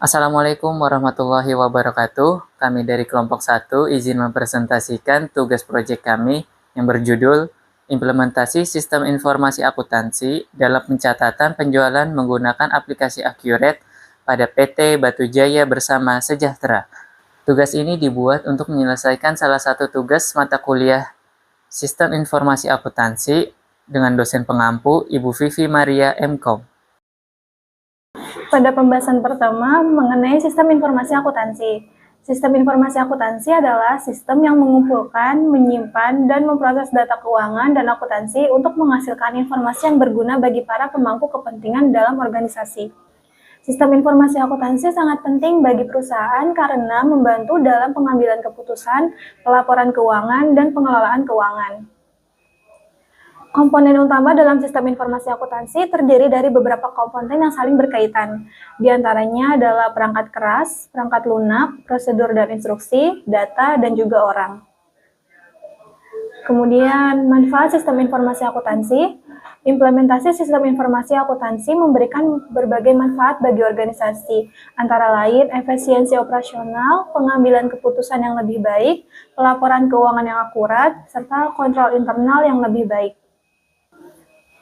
Assalamualaikum warahmatullahi wabarakatuh. Kami dari kelompok 1 izin mempresentasikan tugas proyek kami yang berjudul Implementasi Sistem Informasi Akuntansi dalam Pencatatan Penjualan Menggunakan Aplikasi Accurate pada PT Batu Jaya Bersama Sejahtera. Tugas ini dibuat untuk menyelesaikan salah satu tugas mata kuliah Sistem Informasi Akuntansi dengan dosen pengampu Ibu Vivi Maria MKom. Pada pembahasan pertama mengenai sistem informasi akuntansi. Sistem informasi akuntansi adalah sistem yang mengumpulkan, menyimpan, dan memproses data keuangan dan akuntansi untuk menghasilkan informasi yang berguna bagi para pemangku kepentingan dalam organisasi. Sistem informasi akuntansi sangat penting bagi perusahaan karena membantu dalam pengambilan keputusan, pelaporan keuangan, dan pengelolaan keuangan. Komponen utama dalam sistem informasi akuntansi terdiri dari beberapa komponen yang saling berkaitan. Di antaranya adalah perangkat keras, perangkat lunak, prosedur dan instruksi, data, dan juga orang. Kemudian, manfaat sistem informasi akuntansi. Implementasi sistem informasi akuntansi memberikan berbagai manfaat bagi organisasi, antara lain efisiensi operasional, pengambilan keputusan yang lebih baik, pelaporan keuangan yang akurat, serta kontrol internal yang lebih baik.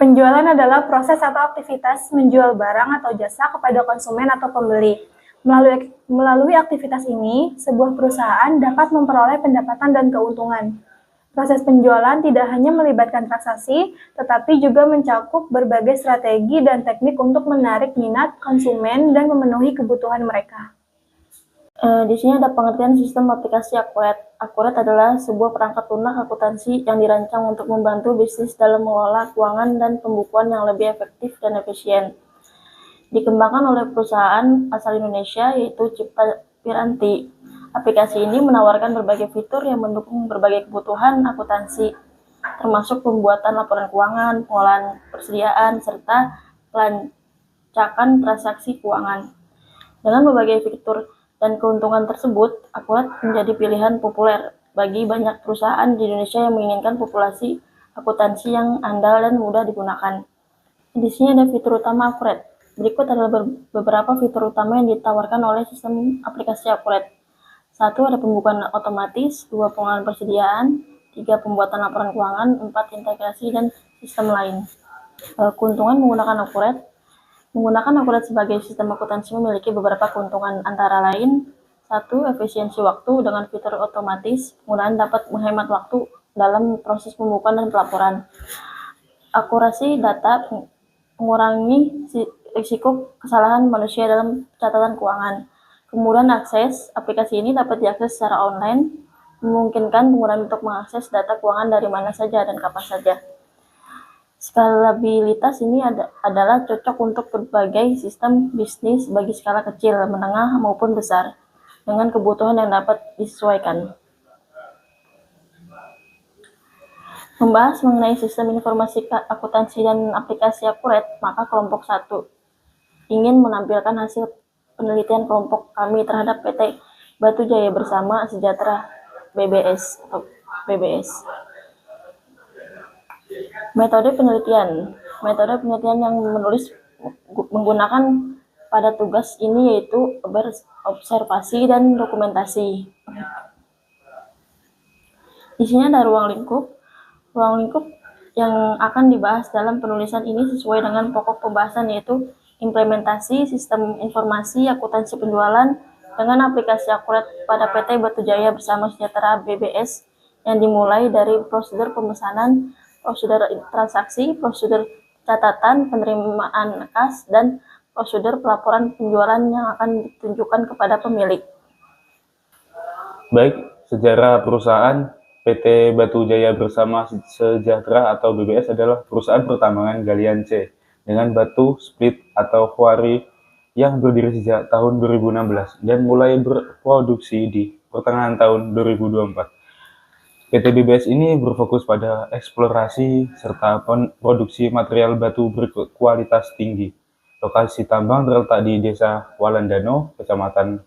Penjualan adalah proses atau aktivitas menjual barang atau jasa kepada konsumen atau pembeli. Melalui aktivitas ini, sebuah perusahaan dapat memperoleh pendapatan dan keuntungan. Proses penjualan tidak hanya melibatkan transaksi, tetapi juga mencakup berbagai strategi dan teknik untuk menarik minat konsumen dan memenuhi kebutuhan mereka. Di sini ada pengertian sistem aplikasi akurat. Akurat adalah sebuah perangkat lunak akuntansi yang dirancang untuk membantu bisnis dalam mengelola keuangan dan pembukuan yang lebih efektif dan efisien. Dikembangkan oleh perusahaan asal Indonesia yaitu Cipta Piranti. Aplikasi ini menawarkan berbagai fitur yang mendukung berbagai kebutuhan akuntansi, termasuk pembuatan laporan keuangan, pengolahan persediaan, serta pelacakan transaksi keuangan. Dengan berbagai fitur dan keuntungan tersebut, Akurat menjadi pilihan populer bagi banyak perusahaan di Indonesia yang menginginkan populasi akuntansi yang andal dan mudah digunakan. Di sini ada fitur utama Akurat. Berikut adalah beberapa fitur utama yang ditawarkan oleh sistem aplikasi Akurat. 1. Ada pembukuan otomatis, 2. Pengolahan persediaan, 3. Pembuatan laporan keuangan, 4. Integrasi dan sistem lain. Keuntungan menggunakan Akurat. Menggunakan Akurat sebagai sistem akuntansi memiliki beberapa keuntungan, antara lain 1. Efisiensi waktu. Dengan fitur otomatis, penggunaan dapat menghemat waktu dalam proses pembukuan dan pelaporan. Akurasi data mengurangi risiko kesalahan manusia dalam catatan keuangan. Kemudian akses. Aplikasi ini dapat diakses secara online, memungkinkan penggunaan untuk mengakses data keuangan dari mana saja dan kapan saja. Skalabilitas ini adalah cocok untuk berbagai sistem bisnis bagi skala kecil, menengah, maupun besar, dengan kebutuhan yang dapat disesuaikan. Membahas mengenai sistem informasi akuntansi dan aplikasi Akurat, maka kelompok 1 ingin menampilkan hasil penelitian kelompok kami terhadap PT Batu Jaya Bersama Sejahtera BBS atau BBS. Metode penelitian yang menulis menggunakan pada tugas ini yaitu observasi dan dokumentasi. Di sini ada ruang lingkup yang akan dibahas dalam penulisan ini sesuai dengan pokok pembahasan yaitu implementasi sistem informasi akuntansi penjualan dengan aplikasi Akurat pada PT Batu Jaya Bersama Sejahtera BBS yang dimulai dari prosedur pemesanan, prosedur transaksi, prosedur catatan penerimaan kas, dan prosedur pelaporan penjualan yang akan ditunjukkan kepada pemilik. Baik, sejarah perusahaan PT Batu Jaya Bersama Sejahtera atau BBS adalah perusahaan pertambangan galian C dengan batu split atau quarry yang berdiri sejak tahun 2016 dan mulai berproduksi di pertengahan tahun 2024. PT BBS ini berfokus pada eksplorasi serta produksi material batu berkualitas tinggi. Lokasi tambang terletak di Desa Walandano, Kecamatan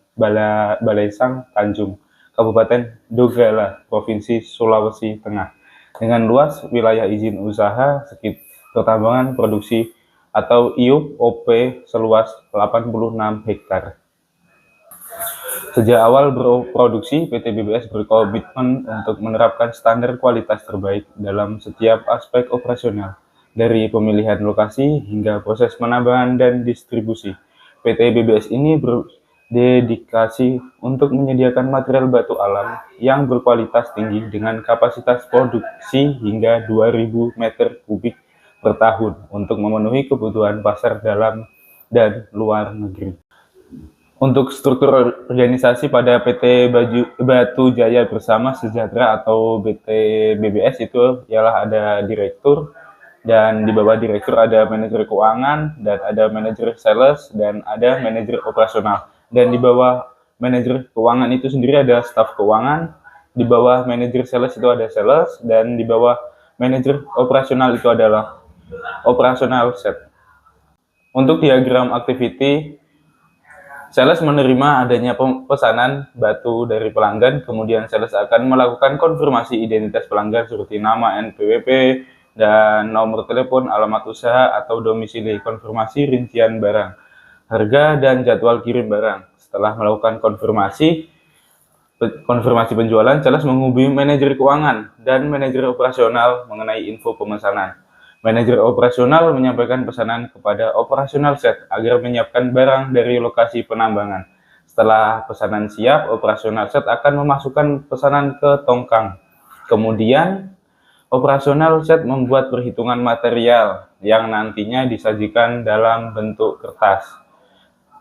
Balaisang, Tanjung, Kabupaten Donggala, Provinsi Sulawesi Tengah, dengan luas wilayah izin usaha pertambangan produksi atau IUP OP seluas 86 hektar. Sejak awal berproduksi, PT BBS berkomitmen untuk menerapkan standar kualitas terbaik dalam setiap aspek operasional, dari pemilihan lokasi hingga proses penambangan dan distribusi. PT BBS ini berdedikasi untuk menyediakan material batu alam yang berkualitas tinggi dengan kapasitas produksi hingga 2.000 meter kubik per tahun untuk memenuhi kebutuhan pasar dalam dan luar negeri. Untuk struktur organisasi pada PT Batu Jaya Bersama Sejahtera atau PT BBS itu ialah ada direktur, dan di bawah direktur ada manajer keuangan, dan ada manajer sales, dan ada manajer operasional. Dan di bawah manajer keuangan itu sendiri ada staf keuangan, di bawah manajer sales itu ada sales, dan di bawah manajer operasional itu adalah operasional set. Untuk diagram activity, sales menerima adanya pesanan batu dari pelanggan, kemudian sales akan melakukan konfirmasi identitas pelanggan seperti nama, NPWP, dan nomor telepon, alamat usaha, atau domisili, konfirmasi rincian barang, harga, dan jadwal kirim barang. Setelah melakukan konfirmasi penjualan, sales menghubungi manajer keuangan dan manajer operasional mengenai info pemesanan. Manajer operasional menyampaikan pesanan kepada operasional set agar menyiapkan barang dari lokasi penambangan. Setelah pesanan siap, operasional set akan memasukkan pesanan ke tongkang. Kemudian, operasional set membuat perhitungan material yang nantinya disajikan dalam bentuk kertas.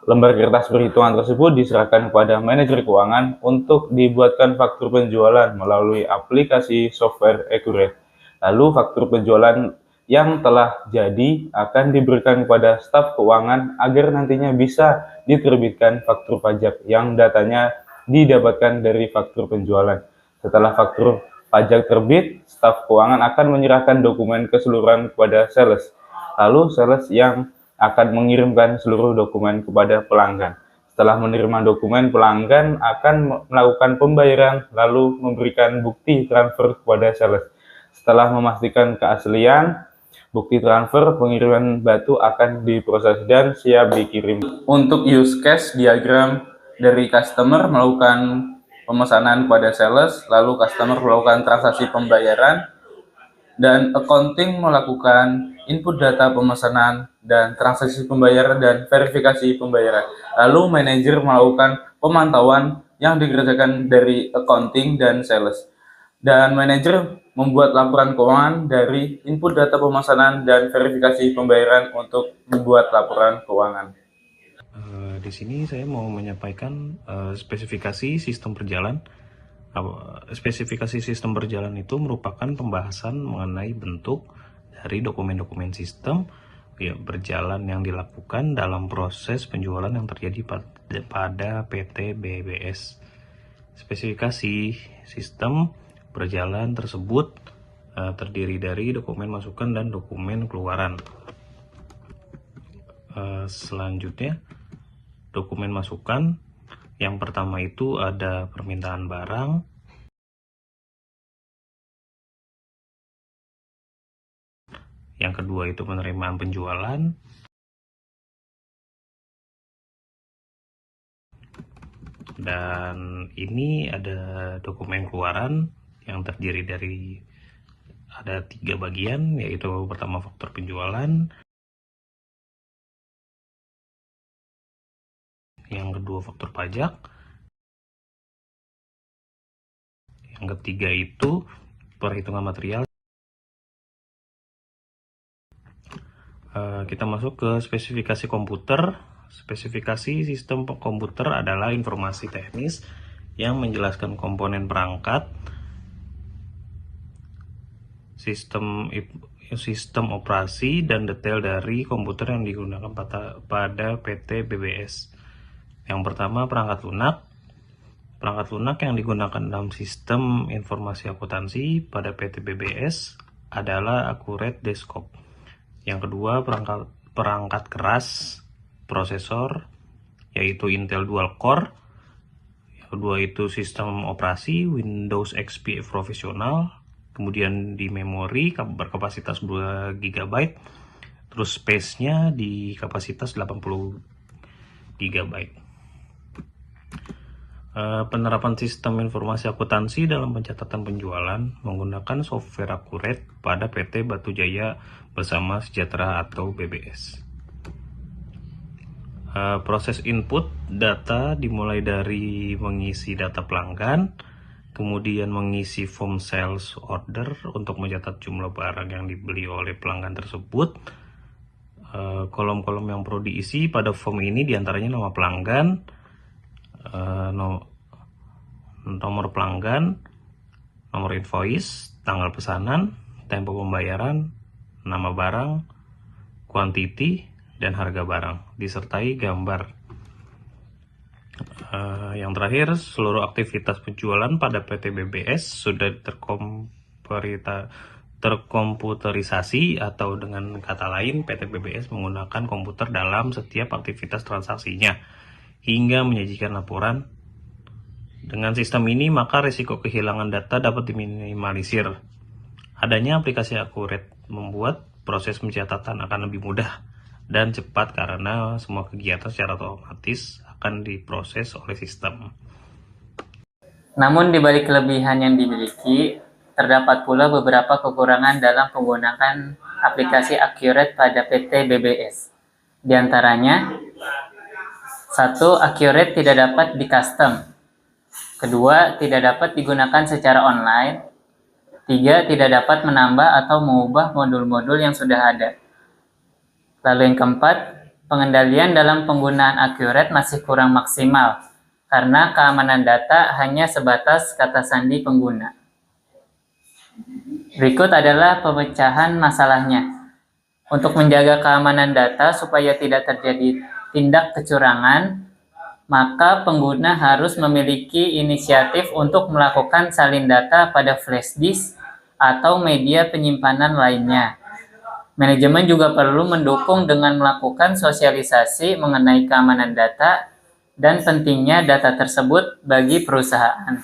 Lembar kertas perhitungan tersebut diserahkan kepada manajer keuangan untuk dibuatkan faktur penjualan melalui aplikasi software Accurate. Lalu faktur penjualan yang telah jadi akan diberikan kepada staf keuangan agar nantinya bisa diterbitkan faktur pajak yang datanya didapatkan dari faktur penjualan. Setelah faktur pajak terbit, staf keuangan akan menyerahkan dokumen keseluruhan kepada sales. Lalu sales yang akan mengirimkan seluruh dokumen kepada pelanggan. Setelah menerima dokumen, pelanggan akan melakukan pembayaran lalu memberikan bukti transfer kepada sales. Setelah memastikan keaslian bukti transfer, pengiriman batu akan diproses dan siap dikirim. Untuk use case diagram dari customer melakukan pemesanan kepada sales, lalu customer melakukan transaksi pembayaran, dan accounting melakukan input data pemesanan dan transaksi pembayaran dan verifikasi pembayaran. Lalu manajer melakukan pemantauan yang dikerjakan dari accounting dan sales. Dan manajer membuat laporan keuangan dari input data pemesanan dan verifikasi pembayaran untuk membuat laporan keuangan. Di sini saya mau menyampaikan spesifikasi sistem berjalan. Spesifikasi sistem berjalan itu merupakan pembahasan mengenai bentuk dari dokumen-dokumen sistem berjalan yang dilakukan dalam proses penjualan yang terjadi pada PT BBS. Spesifikasi sistem berjalan tersebut terdiri dari dokumen masukan dan dokumen keluaran. Selanjutnya, dokumen masukan yang pertama itu ada permintaan barang, yang kedua itu penerimaan penjualan, dan ini ada dokumen keluaran yang terdiri dari ada 3 bagian, yaitu pertama faktur penjualan, yang kedua faktur pajak, yang ketiga itu perhitungan material. Kita masuk ke spesifikasi komputer. Spesifikasi sistem komputer adalah informasi teknis yang menjelaskan komponen perangkat, sistem operasi, dan detail dari komputer yang digunakan pada PT BBS. Yang pertama, perangkat lunak. Perangkat lunak yang digunakan dalam sistem informasi akuntansi pada PT BBS adalah Accurate Desktop. Yang kedua, perangkat keras prosesor, yaitu Intel Dual Core. Yang kedua itu sistem operasi Windows XP Professional. Kemudian di memori berkapasitas 2 GB, terus space-nya di kapasitas 80 GB. Penerapan sistem informasi akuntansi dalam pencatatan penjualan menggunakan software Accurate pada PT Batu Jaya Bersama Sejahtera atau BBS. Proses input data dimulai dari mengisi data pelanggan, kemudian mengisi form sales order untuk mencatat jumlah barang yang dibeli oleh pelanggan tersebut. Kolom-kolom yang perlu diisi pada form ini diantaranya nama pelanggan, nomor pelanggan, nomor invoice, tanggal pesanan, tempo pembayaran, nama barang, quantity, dan harga barang, disertai gambar. Yang terakhir, seluruh aktivitas penjualan pada PT BBS sudah terkomputerisasi, atau dengan kata lain PT BBS menggunakan komputer dalam setiap aktivitas transaksinya hingga menyajikan laporan. Dengan sistem ini maka risiko kehilangan data dapat diminimalisir. Adanya aplikasi Accurate membuat proses pencatatan akan lebih mudah dan cepat karena semua kegiatan secara otomatis akan diproses oleh sistem. Namun di balik kelebihan yang dimiliki, terdapat pula beberapa kekurangan dalam penggunaan aplikasi Accurate pada PT BBS. Di antaranya, 1. Accurate tidak dapat di-custom. Kedua, tidak dapat digunakan secara online. 3. Tidak dapat menambah atau mengubah modul-modul yang sudah ada. Lalu yang keempat, pengendalian dalam penggunaan Accurate masih kurang maksimal karena keamanan data hanya sebatas kata sandi pengguna. Berikut adalah pemecahan masalahnya. Untuk menjaga keamanan data supaya tidak terjadi tindak kecurangan, maka pengguna harus memiliki inisiatif untuk melakukan salin data pada flash disk atau media penyimpanan lainnya. Manajemen juga perlu mendukung dengan melakukan sosialisasi mengenai keamanan data dan pentingnya data tersebut bagi perusahaan.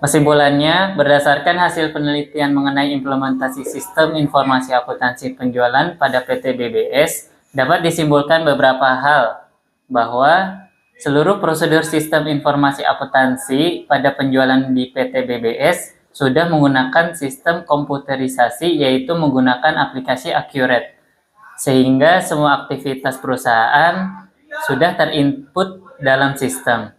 Kesimpulannya, berdasarkan hasil penelitian mengenai implementasi sistem informasi akuntansi penjualan pada PT BBS, dapat disimpulkan beberapa hal, bahwa seluruh prosedur sistem informasi akuntansi pada penjualan di PT BBS sudah menggunakan sistem komputerisasi, yaitu menggunakan aplikasi Accurate, sehingga semua aktivitas perusahaan sudah terinput dalam sistem.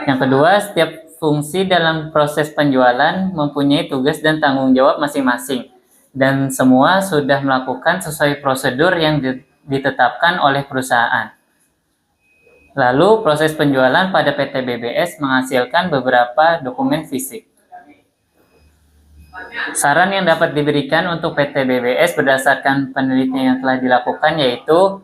Yang kedua, setiap fungsi dalam proses penjualan mempunyai tugas dan tanggung jawab masing-masing, dan semua sudah melakukan sesuai prosedur yang ditetapkan oleh perusahaan. Lalu, proses penjualan pada PT BBS menghasilkan beberapa dokumen fisik. Saran yang dapat diberikan untuk PT BBS berdasarkan penelitian yang telah dilakukan yaitu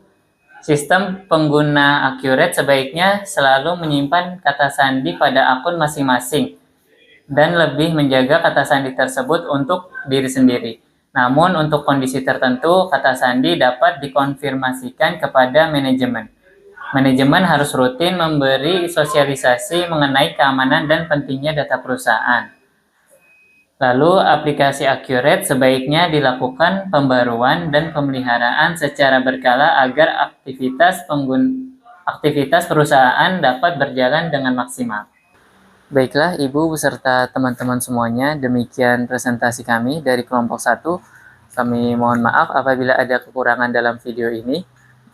sistem pengguna Accurate sebaiknya selalu menyimpan kata sandi pada akun masing-masing dan lebih menjaga kata sandi tersebut untuk diri sendiri. Namun untuk kondisi tertentu, kata sandi dapat dikonfirmasikan kepada manajemen. Manajemen harus rutin memberi sosialisasi mengenai keamanan dan pentingnya data perusahaan. Lalu, aplikasi Accurate sebaiknya dilakukan pembaruan dan pemeliharaan secara berkala agar aktivitas perusahaan dapat berjalan dengan maksimal. Baiklah, Ibu beserta teman-teman semuanya, demikian presentasi kami dari kelompok 1. Kami mohon maaf apabila ada kekurangan dalam video ini.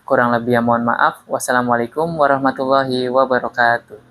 Kurang lebih mohon maaf. Wassalamualaikum warahmatullahi wabarakatuh.